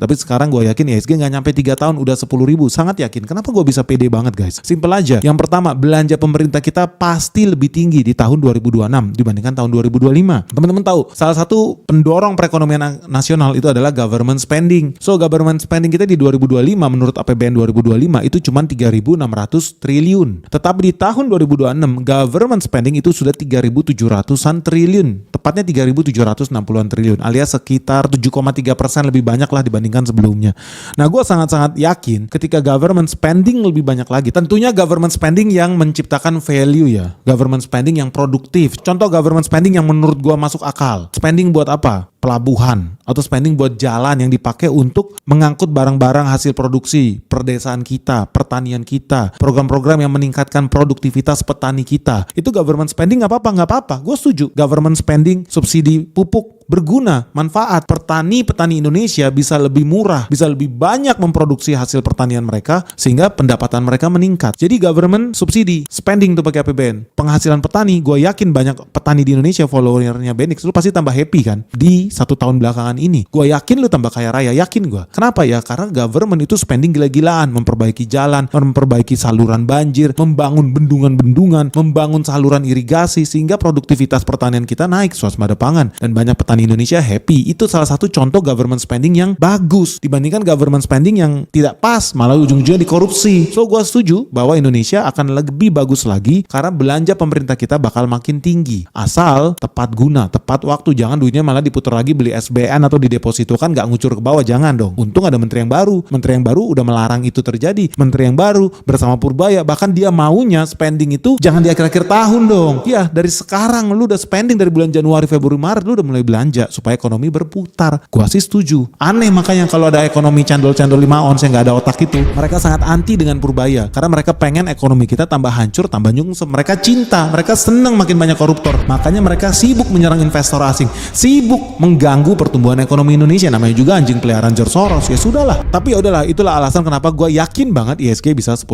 Tapi sekarang gue yakin IHSG nggak nyampe 3 tahun udah 10.000. Sangat yakin. Kenapa gue bisa pede banget guys? Simple aja. Yang pertama, belanja pemerintah kita pasti lebih tinggi di tahun 2026 dibandingkan tahun 2025. Teman-teman tahu, salah satu pendorong perekonomian nasional itu adalah government spending. So government spending kita di 2025 menurut APBN 2025 itu cuma 3.600 triliun. Tetapi di tahun 2026 government spending itu sudah 3.700-an triliun. Tepatnya 3.760-an triliun alias sekitar 7,3% lebih banyak lah dibandingkan sebelumnya. Nah, gue sangat-sangat yakin ketika government spending lebih banyak lagi. Tentunya government spending yang menciptakan value ya. Government spending yang produktif. Contoh government spending yang menurut gue masuk akal. Spending buat apa? Pelabuhan atau spending buat jalan yang dipakai untuk mengangkut barang-barang hasil produksi perdesaan kita, pertanian kita, program-program yang meningkatkan produktivitas petani kita. Itu government spending nggak apa-apa. Gue setuju. Government spending, subsidi pupuk berguna, manfaat. Petani Indonesia bisa lebih murah, bisa lebih banyak memproduksi hasil pertanian mereka sehingga pendapatan mereka meningkat. Jadi government subsidi, spending tuh pakai APBN. Penghasilan petani, gue yakin banyak petani di Indonesia followernya Benix, lu pasti tambah happy kan di 1 tahun belakangan ini. Gue yakin lu tambah kaya raya, yakin gue. Kenapa ya? Karena government itu spending gila-gilaan, memperbaiki jalan, memperbaiki saluran banjir, membangun bendungan-bendungan, membangun saluran irigasi sehingga produktivitas pertanian kita naik, swasembada pangan, dan banyak petani Indonesia happy. Itu salah satu contoh government spending yang bagus dibandingkan government spending yang tidak pas, malah ujung-ujungnya dikorupsi. So gue setuju bahwa Indonesia akan lebih bagus lagi karena belanja pemerintah kita bakal makin tinggi. Asal tepat guna, tepat waktu. Jangan duitnya malah diputar lagi beli SBN atau didepositokan nggak ngucur ke bawah, jangan dong. Untung ada menteri yang baru. Menteri yang baru udah melarang itu terjadi. Menteri yang baru bersama Purbaya bahkan dia maunya spending itu jangan di akhir-akhir tahun dong. Ya dari sekarang lu udah spending dari bulan Januari, Februari, Maret lu udah mulai belanja supaya ekonomi berputar. Gua sih setuju. Aneh makanya kalau ada ekonomi candol-candol 5 ons yang gak ada otak itu. Mereka sangat anti dengan Purbaya karena mereka pengen ekonomi kita tambah hancur, tambah nyungsep. Mereka cinta, mereka seneng makin banyak koruptor. Makanya mereka sibuk menyerang investor asing, sibuk mengganggu pertumbuhan ekonomi Indonesia. Namanya juga anjing peliharaan George Soros. Ya sudahlah. Tapi ya udahlah, itulah alasan kenapa gue yakin banget IHSG bisa 10.000.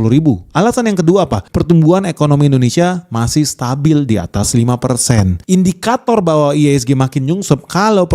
Alasan yang kedua apa? Pertumbuhan ekonomi Indonesia masih stabil di atas 5%. Indikator bahwa IHSG makin nyungsep kalau